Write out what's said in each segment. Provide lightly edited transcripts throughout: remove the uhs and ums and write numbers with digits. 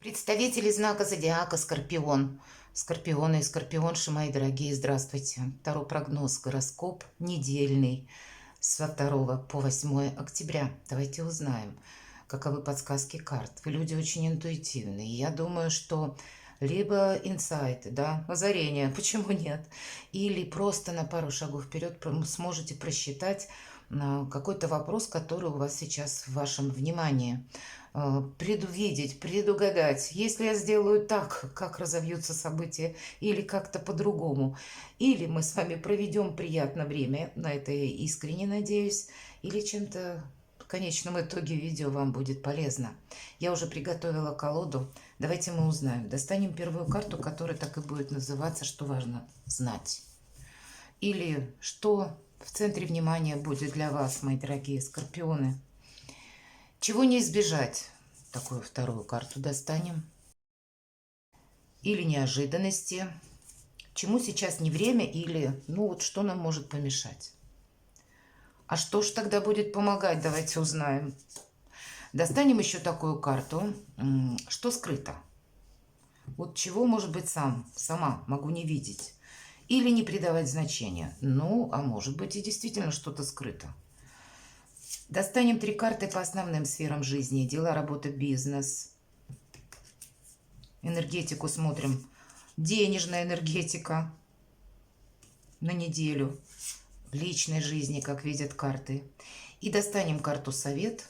Представители знака зодиака Скорпион. Скорпионы и скорпионши, мои дорогие, здравствуйте. Второй прогноз, гороскоп недельный со 2 по 8 октября. Давайте узнаем, каковы подсказки карт. Вы люди очень интуитивные. Я думаю, что либо инсайты, да, озарения, почему нет, или просто на пару шагов вперед сможете просчитать какой-то вопрос, который у вас сейчас в вашем внимании. Предувидеть, предугадать, если я сделаю так, как разовьются события, или как-то по-другому. Или мы с вами проведем приятное время, на это я искренне надеюсь, или чем-то в конечном итоге видео вам будет полезно. Я уже приготовила колоду. Давайте мы узнаем. Достанем первую карту, которая так и будет называться «Что важно знать». Или «Что в центре внимания будет для вас, мои дорогие скорпионы». Чего не избежать? Такую вторую карту достанем. Или неожиданности. Чему сейчас не время или, ну вот, что нам может помешать? А что ж тогда будет помогать? Давайте узнаем. Достанем еще такую карту. Что скрыто? Вот чего, может быть, сама могу не видеть. Или не придавать значения. Ну, а может быть и действительно что-то скрыто. Достанем 3 карты по основным сферам жизни. Дела, работа, бизнес. Энергетику смотрим. Денежная энергетика на неделю. В личной жизни, как видят карты. И достанем карту совет.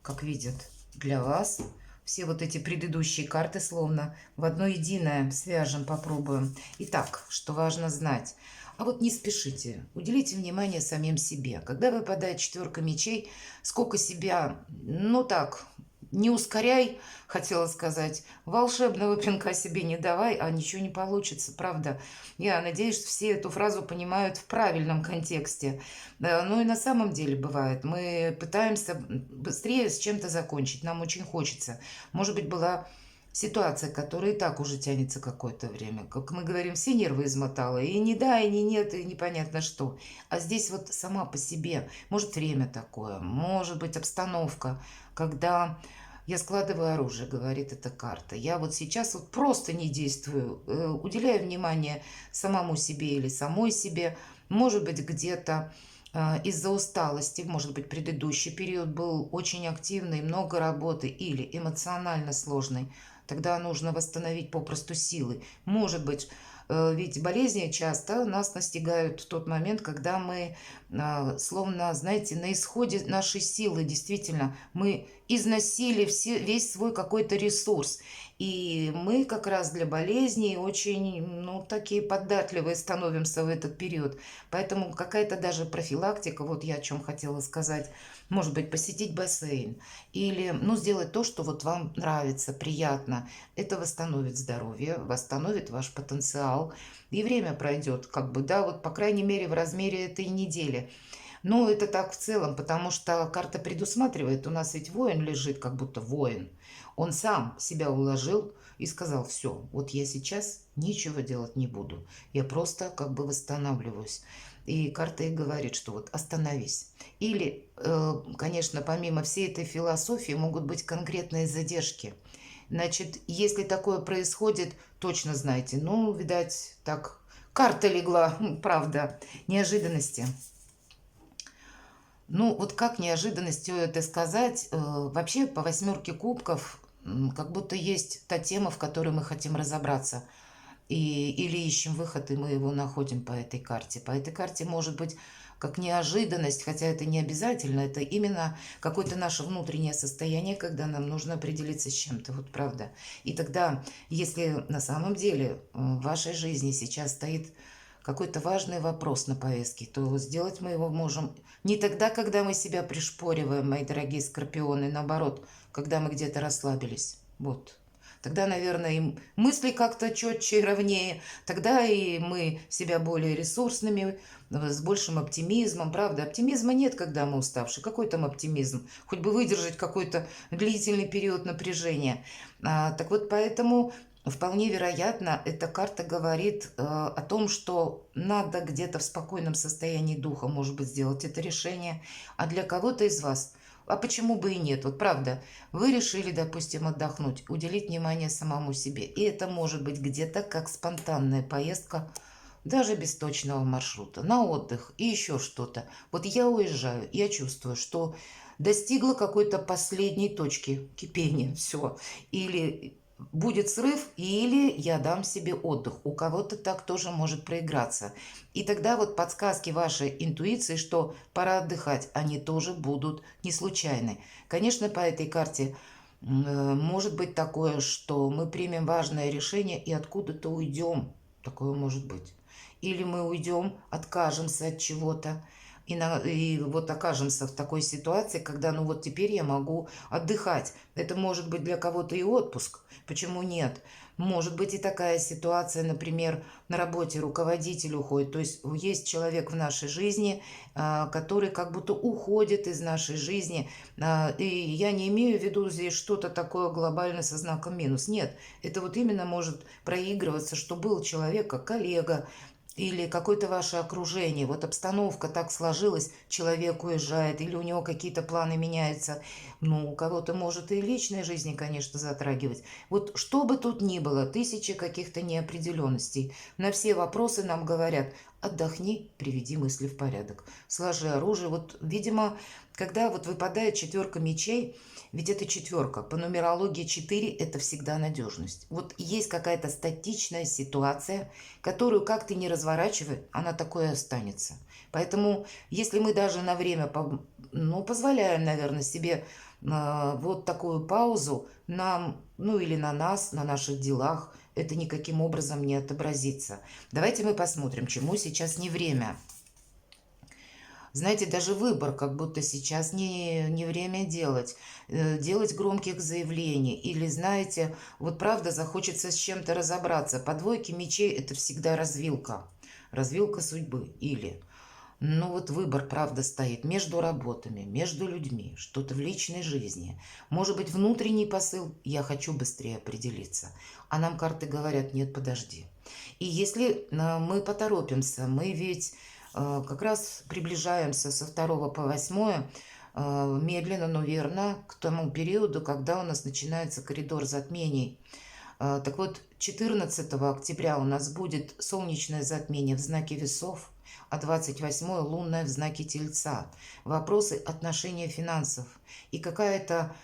Как видят для вас. Все вот эти предыдущие карты словно в одно единое свяжем, попробуем. Итак, что важно знать. А вот не спешите, уделите внимание самим себе. Когда выпадает 4 мечей, сколько себя, ну так, не ускоряй, хотела сказать, волшебного пинка себе не давай, а ничего не получится, правда. Я надеюсь, что все эту фразу понимают в правильном контексте. Ну и на самом деле бывает, мы пытаемся быстрее с чем-то закончить, нам очень хочется. Может быть, была ситуация, которая и так уже тянется какое-то время. Как мы говорим, все нервы измотала. И не да, и не нет, и непонятно что. А здесь вот сама по себе. Может, время такое, может быть, обстановка, когда я складываю оружие, говорит эта карта. Я вот сейчас вот просто не действую, уделяю внимание самому себе или самой себе. Может быть, где-то из-за усталости, может быть, предыдущий период был очень активный, много работы или эмоционально сложный, тогда нужно восстановить попросту силы. Может быть, ведь болезни часто нас настигают в тот момент, когда мы, словно, знаете, на исходе нашей силы, действительно, мы износили весь свой какой-то ресурс. И мы как раз для болезней очень, ну, такие податливые становимся в этот период. Поэтому какая-то даже профилактика, вот я о чем хотела сказать, может быть, посетить бассейн или, ну, сделать то, что вот вам нравится, приятно. Это восстановит здоровье, восстановит ваш потенциал. И время пройдет, как бы, да, вот, по крайней мере, в размере этой недели. Но это так в целом, потому что карта предусматривает, у нас ведь воин лежит, как будто воин. Он сам себя уложил и сказал, все, вот я сейчас ничего делать не буду. Я просто как бы восстанавливаюсь. И карта и говорит, что вот остановись. Или, конечно, помимо всей этой философии могут быть конкретные задержки. Значит, если такое происходит, точно знайте, ну, видать, так, карта легла, правда, неожиданности. Ну, вот как неожиданностью это сказать? Вообще по 8 кубков как будто есть та тема, в которой мы хотим разобраться. Или ищем выход, и мы его находим по этой карте. По этой карте может быть как неожиданность, хотя это не обязательно, это именно какое-то наше внутреннее состояние, когда нам нужно определиться с чем-то, вот правда. И тогда, если на самом деле в вашей жизни сейчас стоит какой-то важный вопрос на повестке, то сделать мы его можем не тогда, когда мы себя пришпориваем, мои дорогие скорпионы, наоборот, когда мы где-то расслабились. Вот. Тогда, наверное, и мысли как-то четче и ровнее. Тогда и мы себя более ресурсными, с большим оптимизмом. Правда, оптимизма нет, когда мы уставшие. Какой там оптимизм? Хоть бы выдержать какой-то длительный период напряжения. Так вот, поэтому вполне вероятно, эта карта говорит о том, что надо где-то в спокойном состоянии духа, может быть, сделать это решение. А для кого-то из вас А почему бы и нет? Вот правда, вы решили, допустим, отдохнуть, уделить внимание самому себе. И это может быть где-то как спонтанная поездка, даже без точного маршрута, на отдых и еще что-то. Вот я уезжаю, я чувствую, что достигла какой-то последней точки кипения, все. Или будет срыв, или я дам себе отдых. У кого-то так тоже может проиграться. И тогда вот подсказки вашей интуиции, что пора отдыхать, они тоже будут не случайны. Конечно, по этой карте может быть такое, что мы примем важное решение и откуда-то уйдем. Такое может быть. Или мы уйдем, откажемся от чего-то. И вот окажемся в такой ситуации, когда ну вот теперь я могу отдыхать. Это может быть для кого-то и отпуск. Почему нет? Может быть и такая ситуация, например, на работе руководитель уходит. То есть есть человек в нашей жизни, который как будто уходит из нашей жизни. И я не имею в виду здесь что-то такое глобальное со знаком минус. Нет, это вот именно может проигрываться, что был человек, как коллега, или какое-то ваше окружение, вот обстановка так сложилась, человек уезжает, или у него какие-то планы меняются, ну, у кого-то может и личной жизни, конечно, затрагивать. Вот что бы тут ни было, тысячи каких-то неопределенностей, на все вопросы нам говорят: отдохни, приведи мысли в порядок, сложи оружие. Вот, видимо, когда вот выпадает четверка мечей, ведь это четверка. По нумерологии 4 это всегда надежность. Вот есть какая-то статичная ситуация, которую как ты не разворачивай, она такой и останется. Поэтому, если мы даже на время ну, позволяем, наверное, себе вот такую паузу, нам, ну или на нас, на наших делах, это никаким образом не отобразится. Давайте мы посмотрим, чему сейчас не время. Знаете, даже выбор как будто сейчас не время делать, делать громких заявлений. Или, знаете, вот правда захочется с чем-то разобраться. По двойке мечей это всегда развилка. Развилка судьбы. Или, ну вот выбор, правда, стоит между работами, между людьми, что-то в личной жизни. Может быть, внутренний посыл «я хочу быстрее определиться». А нам карты говорят «нет, подожди». И если мы поторопимся, мы ведь как раз приближаемся со 2 по 8 медленно, но верно к тому периоду, когда у нас начинается коридор затмений. Так вот, 14 октября у нас будет солнечное затмение в знаке Весов, а 28 лунное в знаке Тельца. Вопросы отношения финансов. И какая-то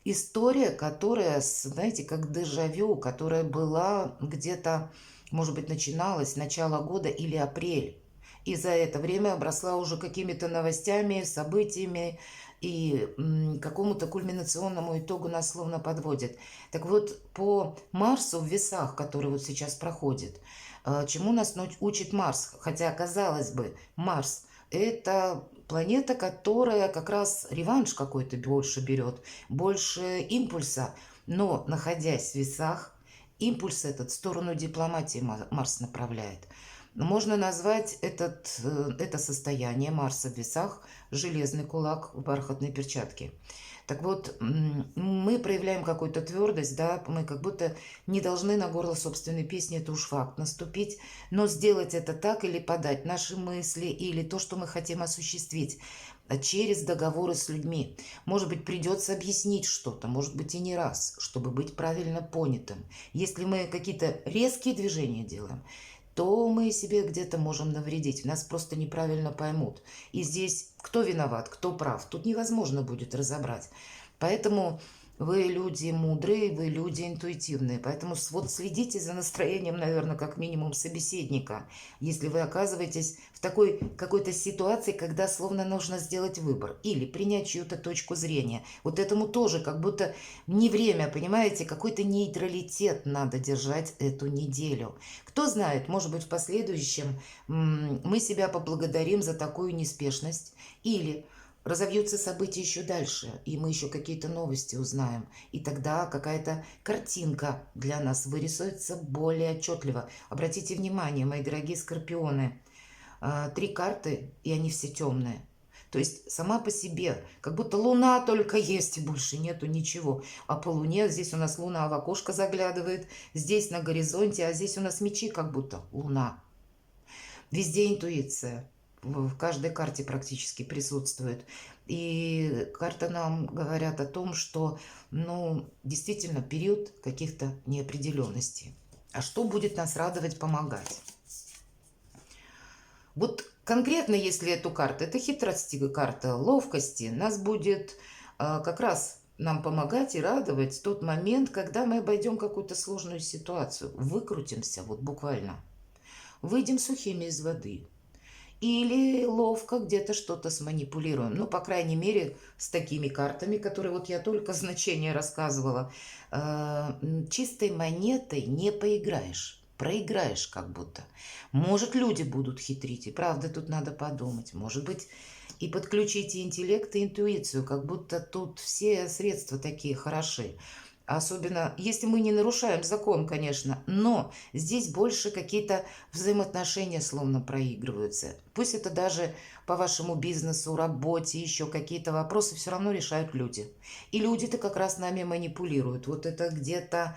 история, которая, знаете, как дежавю, которая была где-то, может быть, начиналась начало года или апрель. И за это время обросла уже какими-то новостями, событиями, и какому-то кульминационному итогу нас словно подводит. Так вот, по Марсу в весах, который вот сейчас проходит, чему нас учит Марс? Хотя, казалось бы, Марс – это планета, которая как раз реванш какой-то больше берет, больше импульса. Но, находясь в весах, импульс этот в сторону дипломатии Марс направляет. Можно назвать это состояние Марса в весах железный кулак в бархатной перчатке. Так вот, мы проявляем какую-то твердость, да, мы как будто не должны на горло собственной песни, это уж факт, наступить, но сделать это так или подать наши мысли или то, что мы хотим осуществить через договоры с людьми. Может быть, придется объяснить что-то, может быть, и не раз, чтобы быть правильно понятым. Если мы какие-то резкие движения делаем, то мы себе где-то можем навредить. Нас просто неправильно поймут. И здесь кто виноват, кто прав, тут невозможно будет разобрать. Поэтому вы люди мудрые, вы люди интуитивные. Поэтому вот следите за настроением, наверное, как минимум собеседника. Если вы оказываетесь в такой какой-то ситуации, когда словно нужно сделать выбор или принять чью-то точку зрения. Вот этому тоже как будто не время, понимаете, какой-то нейтралитет надо держать эту неделю. Кто знает, может быть, в последующем мы себя поблагодарим за такую неспешность или разовьются события еще дальше, и мы еще какие-то новости узнаем. И тогда какая-то картинка для нас вырисуется более отчетливо. Обратите внимание, мои дорогие скорпионы, 3 карты, и они все темные. То есть сама по себе, как будто луна только есть, и больше нету ничего. А по луне здесь у нас луна в окошко заглядывает, здесь на горизонте, а здесь у нас мечи как будто луна. Везде интуиция. в каждой карте практически присутствует. И карты нам говорят о том, что, ну, действительно, период каких-то неопределенностей. А что будет нас радовать, помогать? Вот конкретно, если эту карту, это хитрости карта, ловкости, нас будет как раз нам помогать и радовать тот момент, когда мы обойдем какую-то сложную ситуацию, выкрутимся, вот буквально, выйдем сухими из воды. Или ловко где-то что-то сманипулируем. Ну, по крайней мере, с такими картами, которые вот я только значение рассказывала. Чистой монетой не поиграешь. Проиграешь как будто. Может, люди будут хитрить. И правда, тут надо подумать. Может быть, и подключите интеллект и интуицию. Как будто тут все средства такие хороши. Особенно, если мы не нарушаем закон, конечно, но здесь больше какие-то взаимоотношения словно проигрываются. Пусть это даже по вашему бизнесу, работе, еще какие-то вопросы все равно решают люди. И люди-то как раз нами манипулируют. Вот это где-то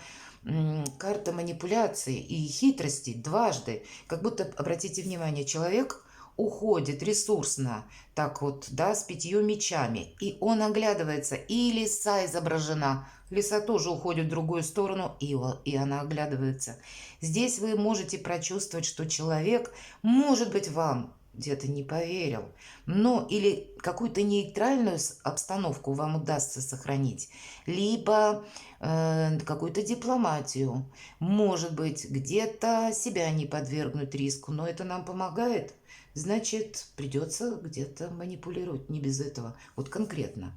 карта манипуляции и хитрости дважды. Как будто, обратите внимание, человек уходит ресурсно, так вот, да, с 5 мечами, и он оглядывается, и лиса изображена, лиса тоже уходит в другую сторону, и она оглядывается. Здесь вы можете прочувствовать, что человек, может быть, вам где-то не поверил, но или какую-то нейтральную обстановку вам удастся сохранить, либо какую-то дипломатию, может быть, где-то себя не подвергнуть риску, но это нам помогает. Значит, придется где-то манипулировать, не без этого. Вот конкретно.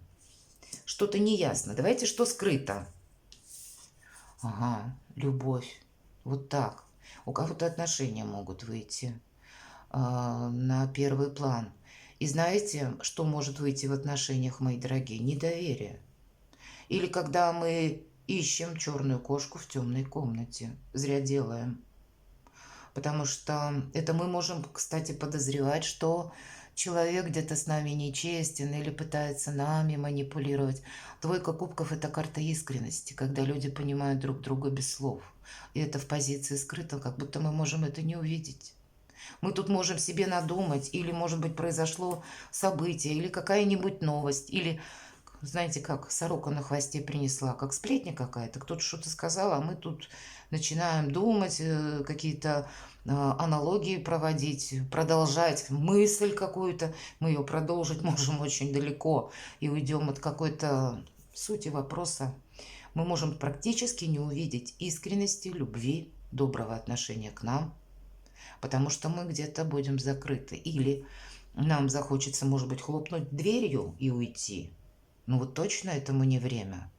Что-то неясно. Давайте, что скрыто. Ага, любовь. Вот так. У кого-то отношения могут выйти на первый план. И знаете, что может выйти в отношениях, мои дорогие? Недоверие. Или когда мы ищем черную кошку в темной комнате. Зря делаем. Потому что это мы можем, кстати, подозревать, что человек где-то с нами нечестен или пытается нами манипулировать. Двойка кубков – это карта искренности, когда люди понимают друг друга без слов. И это в позиции скрыто, как будто мы можем это не увидеть. Мы тут можем себе надумать, или, может быть, произошло событие, или какая-нибудь новость, или, знаете, как сорока на хвосте принесла, как сплетня какая-то, кто-то что-то сказал, а мы тут начинаем думать, какие-то аналогии проводить, продолжать мысль какую-то. Мы ее продолжить можем очень далеко и уйдем от какой-то сути вопроса. Мы можем практически не увидеть искренности, любви, доброго отношения к нам, потому что мы где-то будем закрыты. Или нам захочется, может быть, хлопнуть дверью и уйти. Ну вот точно этому не время.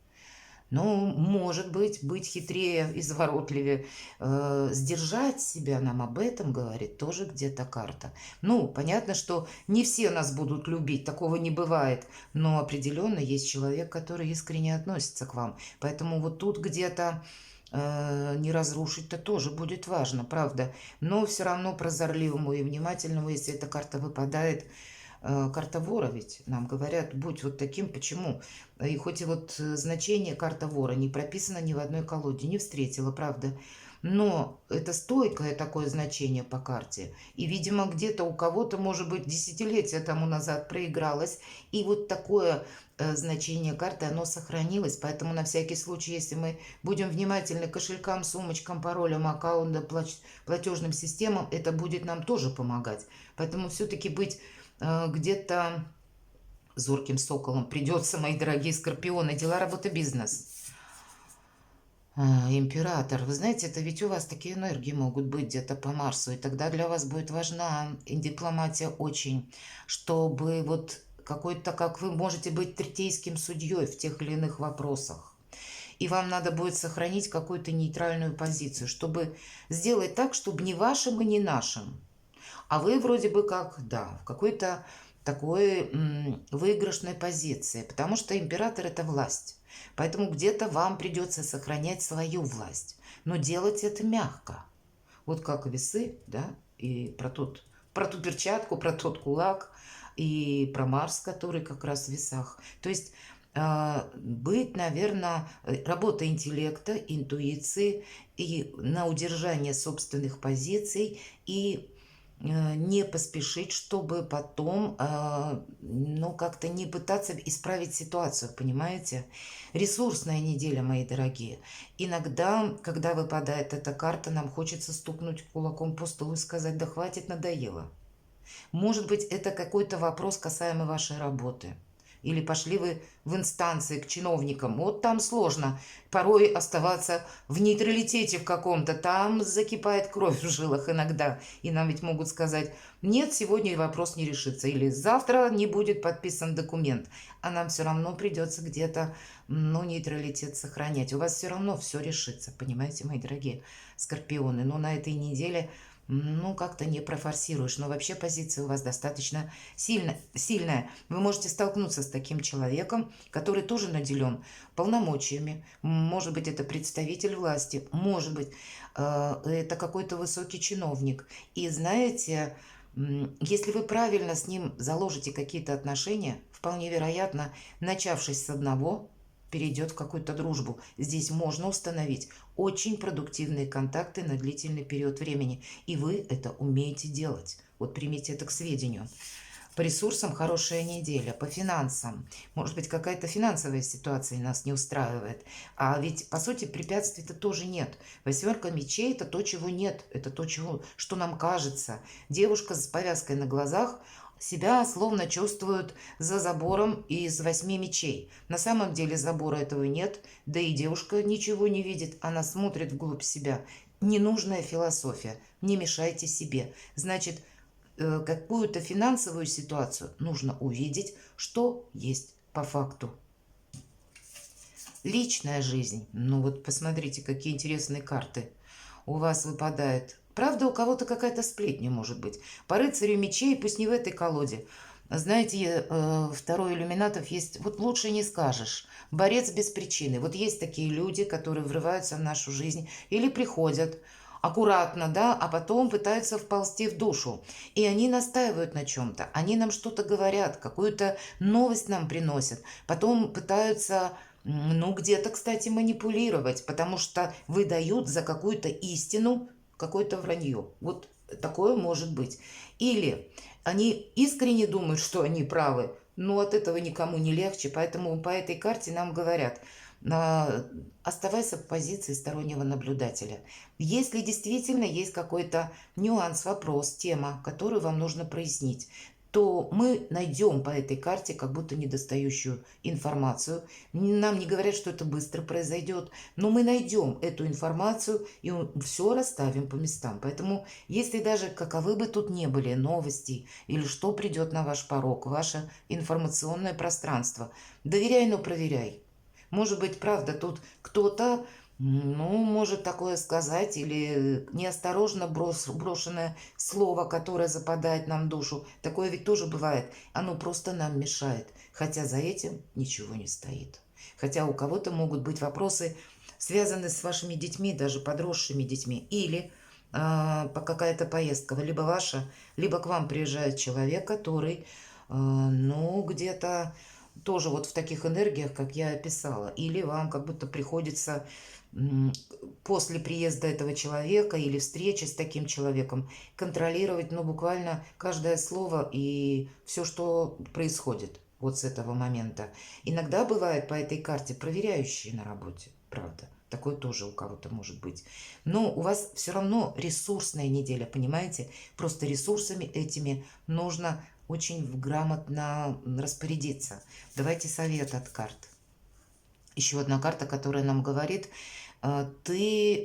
Ну, может быть хитрее, изворотливее, сдержать себя, нам об этом говорит тоже где-то карта. Ну, понятно, что не все нас будут любить, такого не бывает, но определенно есть человек, который искренне относится к вам. Поэтому вот тут где-то не разрушить-то тоже будет важно, правда. Но все равно прозорливому и внимательному, если эта карта выпадает, карта вора ведь, нам говорят, будь вот таким, почему? И хоть и вот значение карта вора не прописано ни в одной колоде, не встретила, правда. Но это стойкое такое значение по карте. И, видимо, где-то у кого-то, может быть, десятилетия тому назад проигралось. И вот такое значение карты, оно сохранилось. Поэтому на всякий случай, если мы будем внимательны к кошелькам, сумочкам, паролям, аккаунтам, платежным системам, это будет нам тоже помогать. Поэтому все-таки быть где-то зорким соколом придется, мои дорогие скорпионы, дела, работа, бизнес. Император, вы знаете, это ведь у вас такие энергии могут быть где-то по Марсу, и тогда для вас будет важна и дипломатия очень, чтобы вот какой-то, как вы можете быть третейским судьей в тех или иных вопросах. И вам надо будет сохранить какую-то нейтральную позицию, чтобы сделать так, чтобы ни вашим и ни нашим. А вы вроде бы как, да, в какой-то такой выигрышной позиции, потому что император – это власть. Поэтому где-то вам придется сохранять свою власть, но делать это мягко. Вот как весы, да, и про ту перчатку, про тот кулак, и про Марс, который как раз в весах. То есть быть, наверное, работа интеллекта, интуиции и на удержание собственных позиций и не поспешить, чтобы потом, ну, как-то не пытаться исправить ситуацию, понимаете? Ресурсная неделя, мои дорогие. Иногда, когда выпадает эта карта, нам хочется стукнуть кулаком по столу и сказать: да хватит, надоело. Может быть, это какой-то вопрос, касаемый вашей работы. Или пошли вы в инстанции к чиновникам. Вот там сложно порой оставаться в нейтралитете в каком-то. Там закипает кровь в жилах иногда. И нам ведь могут сказать: нет, сегодня вопрос не решится. Или завтра не будет подписан документ. А нам все равно придется где-то, ну, нейтралитет сохранять. У вас все равно все решится. Понимаете, мои дорогие скорпионы? Но на этой неделе, ну, как-то не профорсируешь. Но вообще позиция у вас достаточно сильная. Вы можете столкнуться с таким человеком, который тоже наделен полномочиями. Может быть, это представитель власти, может быть, это какой-то высокий чиновник. И знаете, если вы правильно с ним заложите какие-то отношения, вполне вероятно, начавшись с одного, перейдет в какую-то дружбу. Здесь можно установить очень продуктивные контакты на длительный период времени. И вы это умеете делать. Вот примите это к сведению. По ресурсам хорошая неделя, по финансам. Может быть, какая-то финансовая ситуация нас не устраивает. А ведь, по сути, препятствий-то тоже нет. Восьмерка мечей – это то, чего нет. Это то, что нам кажется. Девушка с повязкой на глазах себя словно чувствует за забором из 8 мечей. На самом деле забора этого нет, да и девушка ничего не видит, она смотрит вглубь себя. Ненужная философия, не мешайте себе. Значит, какую-то финансовую ситуацию нужно увидеть, что есть по факту. Личная жизнь. Ну вот посмотрите, какие интересные карты у вас выпадают. Правда, у кого-то какая-то сплетня может быть. По рыцарю мечей, пусть не в этой колоде. Знаете, второй иллюминатов есть, вот лучше не скажешь. Борец без причины. Вот есть такие люди, которые врываются в нашу жизнь или приходят аккуратно, да, а потом пытаются вползти в душу. И они настаивают на чем-то, они нам что-то говорят, какую-то новость нам приносят. Потом пытаются, ну, где-то, кстати, манипулировать, потому что выдают за какую-то истину какое-то вранье. Вот такое может быть. Или они искренне думают, что они правы, но от этого никому не легче. Поэтому по этой карте нам говорят: оставайся в позиции стороннего наблюдателя. Если действительно есть какой-то нюанс, вопрос, тема, которую вам нужно прояснить, то мы найдем по этой карте как будто недостающую информацию. Нам не говорят, что это быстро произойдет, но мы найдем эту информацию и все расставим по местам. Поэтому, если даже каковы бы тут ни были новости или что придет на ваш порог, ваше информационное пространство, доверяй, но проверяй. Может быть, правда, тут кто-то, ну, может такое сказать, или неосторожно брошенное слово, которое западает нам в душу. Такое ведь тоже бывает. Оно просто нам мешает, хотя за этим ничего не стоит. Хотя у кого-то могут быть вопросы, связанные с вашими детьми, даже подросшими детьми. Или какая-то поездка, либо ваша, либо к вам приезжает человек, который, ну, где-то тоже вот в таких энергиях, как я описала. Или вам как будто приходится после приезда этого человека или встречи с таким человеком контролировать, ну, буквально каждое слово и все, что происходит вот с этого момента. Иногда бывает по этой карте проверяющие на работе, правда. Такое тоже у кого-то может быть. Но у вас все равно ресурсная неделя, понимаете? Просто ресурсами этими нужно очень грамотно распорядиться. Давайте совет от карт. Еще одна карта, которая нам говорит: ты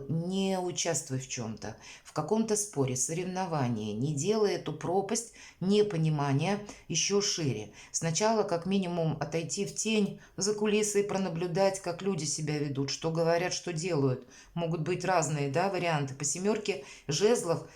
не участвуй в чем-то, в каком-то споре, соревновании, не делай эту пропасть непонимания еще шире. Сначала как минимум отойти в тень, за кулисы и пронаблюдать, как люди себя ведут, что говорят, что делают. Могут быть разные, да, варианты. По семерке жезлов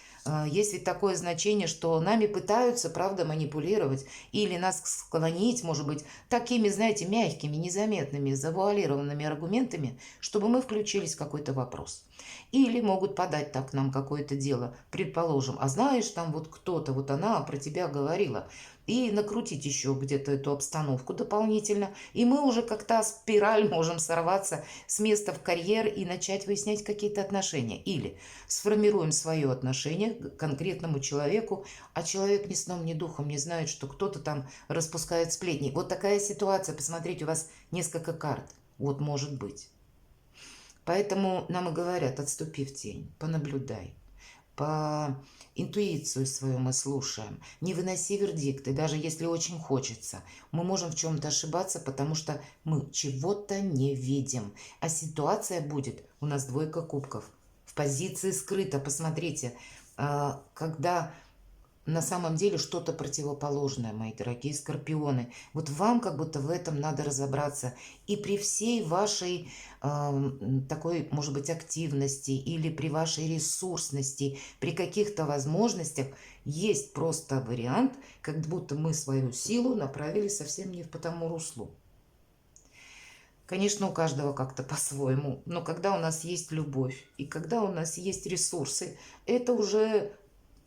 есть ведь такое значение, что нами пытаются, правда, манипулировать или нас склонить, может быть, такими, знаете, мягкими, незаметными, завуалированными аргументами, чтобы мы включились в какой-то вопрос. Или могут подать так нам какое-то дело, предположим: а знаешь, там вот кто-то, вот она про тебя говорила. и накрутить еще где-то эту обстановку дополнительно. И мы уже как-то спираль можем сорваться с места в карьер и начать выяснять какие-то отношения. Или сформируем свое отношение к конкретному человеку, а человек ни сном, ни духом не знает, что кто-то там распускает сплетни. Вот такая ситуация. Посмотрите, у вас несколько карт. Вот может быть. Поэтому нам и говорят, отступи в тень, понаблюдай, по интуицию свою мы слушаем. Не выноси вердикты, даже если очень хочется. Мы можем в чем-то ошибаться, потому что мы чего-то не видим. А ситуация будет, у нас двойка кубков, в позиции скрыто. Посмотрите, когда на самом деле что-то противоположное, мои дорогие скорпионы. Вот вам как будто в этом надо разобраться. И при всей вашей такой, может быть, активности или при вашей ресурсности, при каких-то возможностях, есть просто вариант, как будто мы свою силу направили совсем не по тому руслу. Конечно, у каждого как-то по-своему, но когда у нас есть любовь и когда у нас есть ресурсы, это уже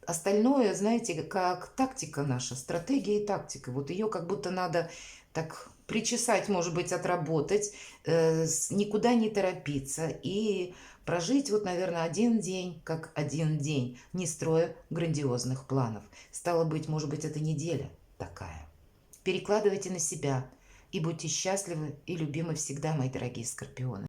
остальное, знаете, как тактика наша, стратегия и тактика. Вот ее как будто надо так причесать, может быть, отработать, никуда не торопиться и прожить вот, наверное, один день, как один день, не строя грандиозных планов. Стало быть, может быть, это неделя такая. Перекладывайте на себя и будьте счастливы и любимы всегда, мои дорогие скорпионы.